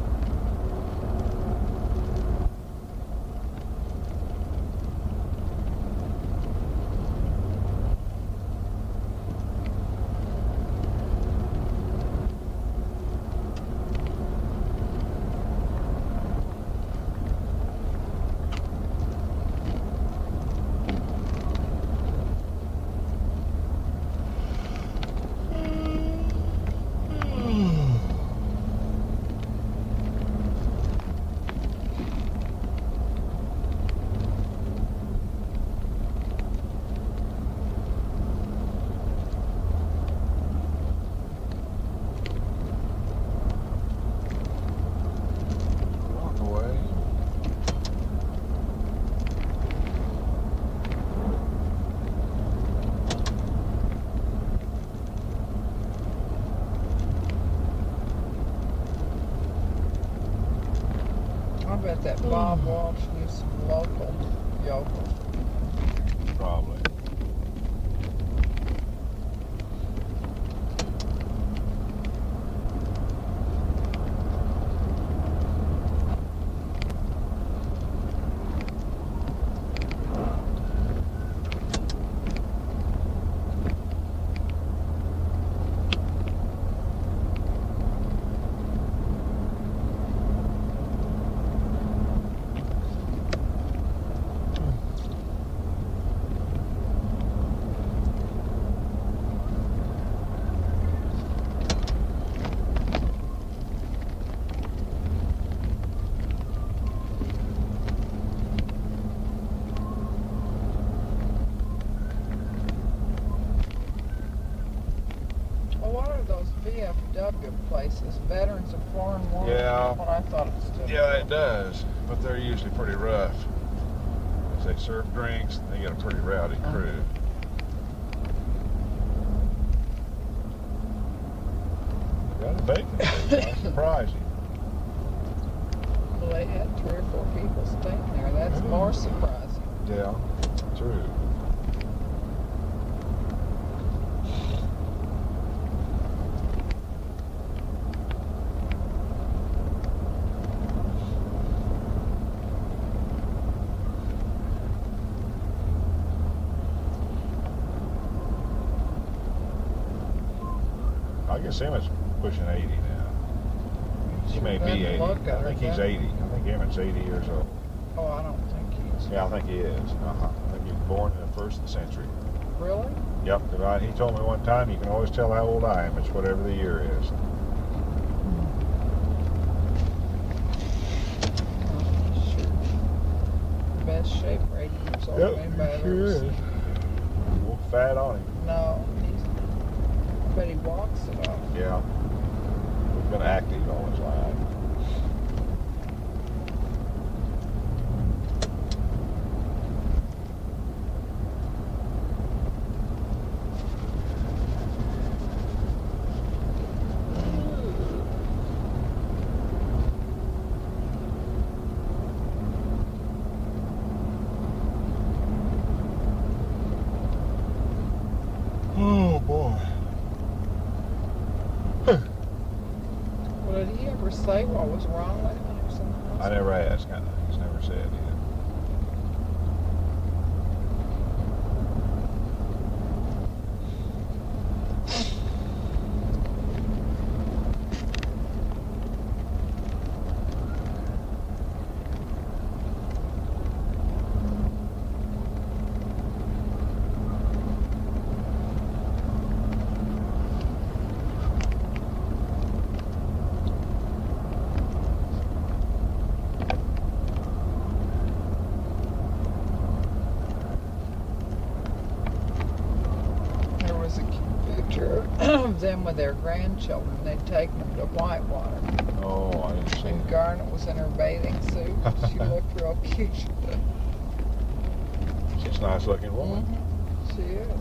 I bet that Bob Walsh knew some local yokels. Probably. VFW places, Veterans of Foreign War. Yeah. What I thought it stood for. Yeah, it does, but they're usually pretty rough. As they serve drinks, they get a pretty rowdy crew. Got a bacon place. I'm surprised you. Well, they had 3 or 4 people staying there. That's more surprising. Yeah, true. I guess Emmett's pushing 80 now. He may be 80. I think he's 80. I think Emmett's 80 years old. Oh, I don't think he is. Yeah, I think he is. I think he was born in the first of the century. Really? Yep. He told me one time, you can always tell how old I am. It's whatever the year is. Sure. Best shape for 80 years old. Yep, Anybody he sure is. A little fat on him. No, I bet he walks it off. Yeah. He's been active all his life. Oh boy. Well, did he ever say what was wrong with him or something? I never asked. He's never said either. Of them with their grandchildren. They'd taken them to Whitewater. Oh, I didn't see And it. Garnet was in her bathing suit. She looked real cute. She's a nice looking woman. She is.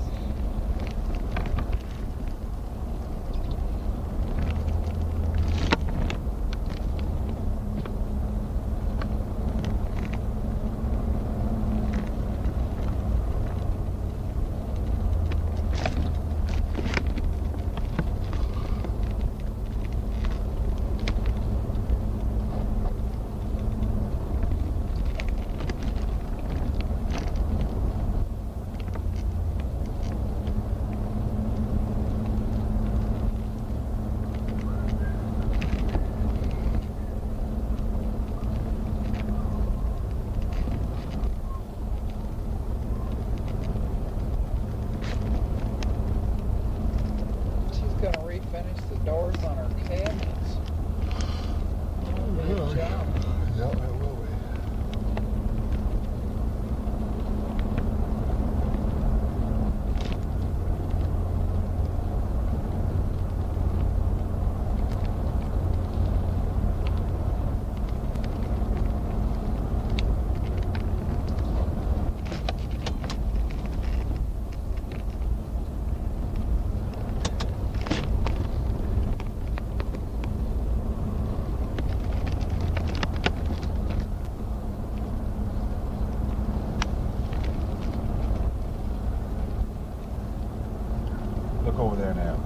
over there now.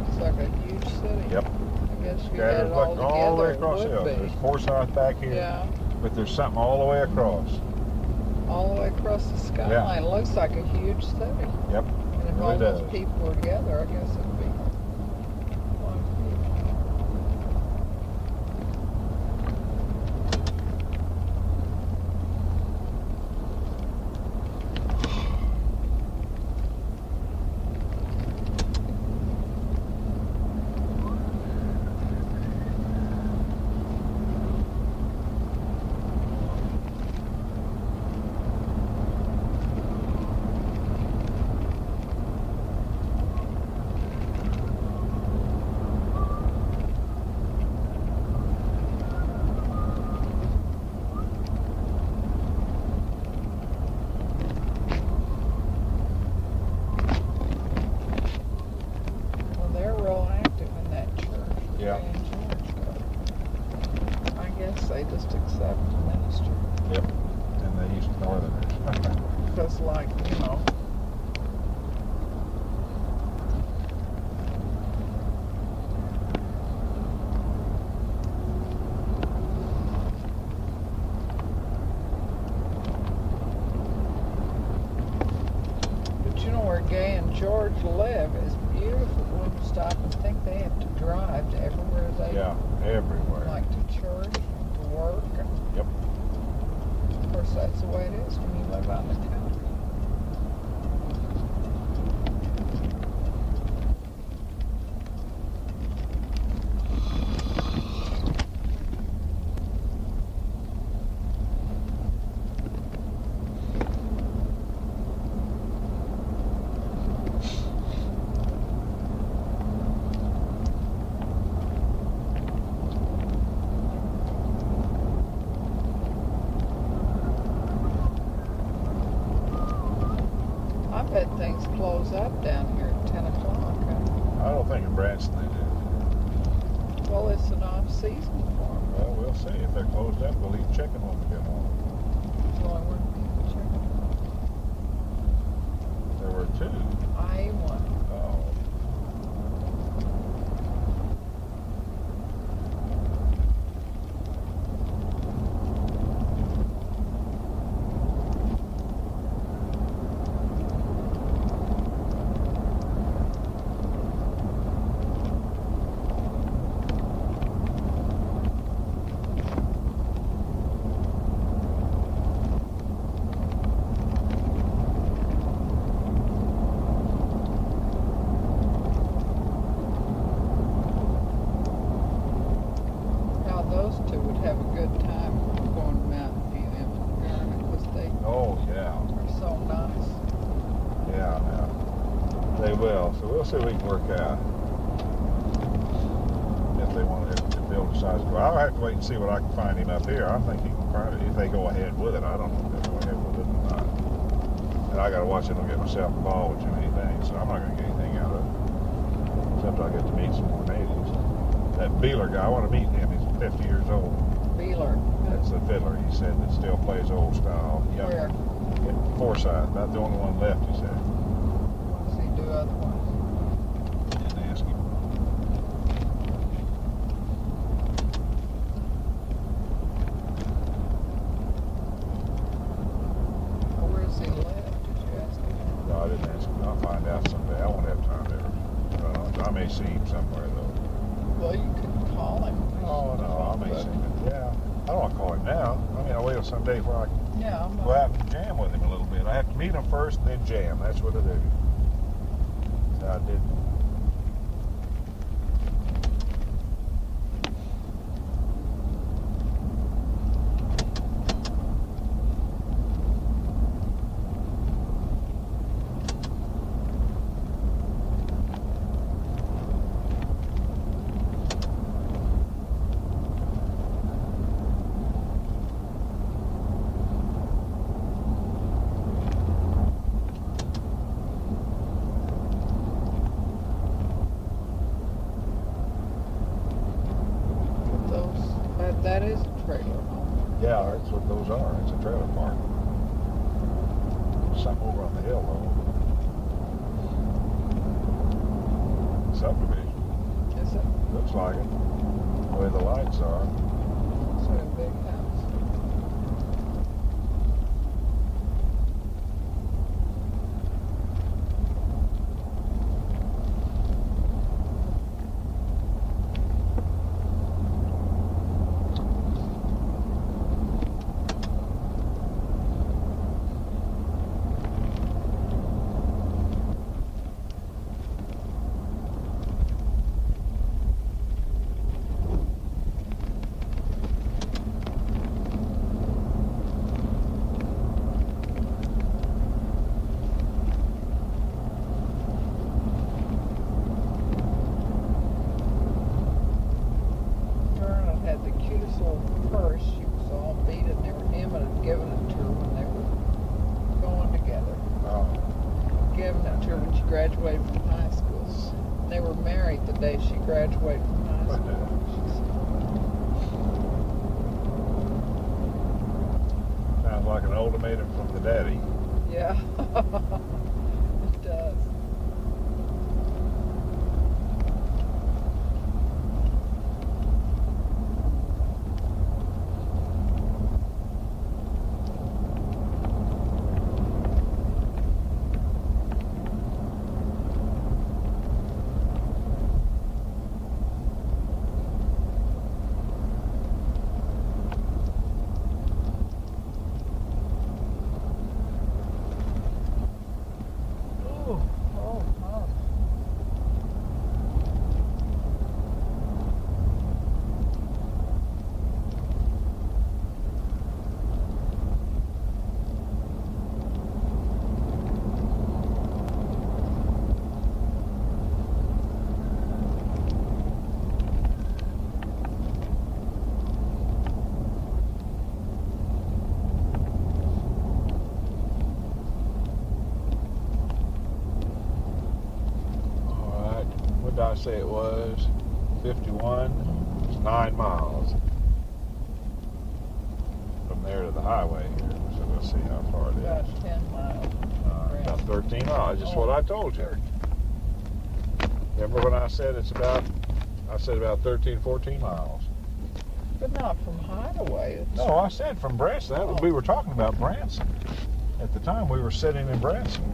It's like a huge city. Yep. I guess you had Scattered it all all the way together, across it the hill. would be. There's Forsyth back here, Yeah, but there's something all the way across. all the way across the skyline. Yeah. It looks like a huge city. Yep. And if Really all those does. people were together, I guess it'd be a lot of people. Well, they're real active in that church. Yeah. Ray and George go. I guess they just accept the ministry. Yep. And the East Northerners. Because, like, you know, but you know where Gay and George live is beautiful. Wouldn't stop and think they have to drive to everywhere they Yeah, everywhere. like to church, to work. And Yep. of course, that's the way it is when you live out in the country. I bet things close up down here at 10 o'clock. I don't think in Branson they do. Well, it's an off-season for them. Well, we'll see. If they're closed up, we'll eat chicken when we get home. So I wouldn't eat chicken. There were two. I ate one. Oh. How those two would have a good time going to Mountain View, Emmett and Gordon, because they Oh, yeah. are so nice. Yeah, yeah. They will. So we'll see what we can work out. If they want to, if Bill decides to go. I'll have to wait and see what I can find him up here. I think he can find it if they go ahead with it. I don't know if they'll go ahead with it or not. And I got to watch it. I don't get myself involved with too many things. So I'm not going to get anything out of it. Except I get to meet some more natives. That Beeler guy, I want to meet him. He's 50 years old. Beeler. That's the fiddler, he said, that still plays old style. Young. Where? Forsyth, about the only one left, he said. What does he do otherwise? Didn't ask him. Or where does he live? Did you ask him? No, I didn't ask him. I'll find out someday. I won't have time to ever. I may see him somewhere, though. Well, you could call him. Oh, no, I may see him. Yeah. I don't want to call him now. I mean, I'll wait till someday where I can Yeah, I'm go out and jam with him a little bit. I have to meet him first and then jam. That's what I do. So I did. That is a trailer home. Yeah, that's what those are. It's a trailer park. Something over on the hill, though. subdivision. Is it? Looks like it. The way the lights are. So a big house. Purse. She was all beat and Emmett had given it to her when they were going together. Oh. Given it to her when she graduated from high school. They were married the day she graduated from high school. Sounds like an ultimatum from the daddy. Yeah, it does. I say it was 51. It's 9 miles from there to the highway here. So we'll see how far it is. About 10 miles. About 13 miles. Just what I told you. Remember when I said about 13, 14 miles. But not from Hideaway. No, I said from Branson. We were talking about Branson. At the time, we were sitting in Branson.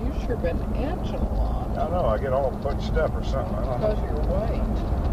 You've sure been inching a lot. I know, I get all punched up or something. I don't know. Because of your weight.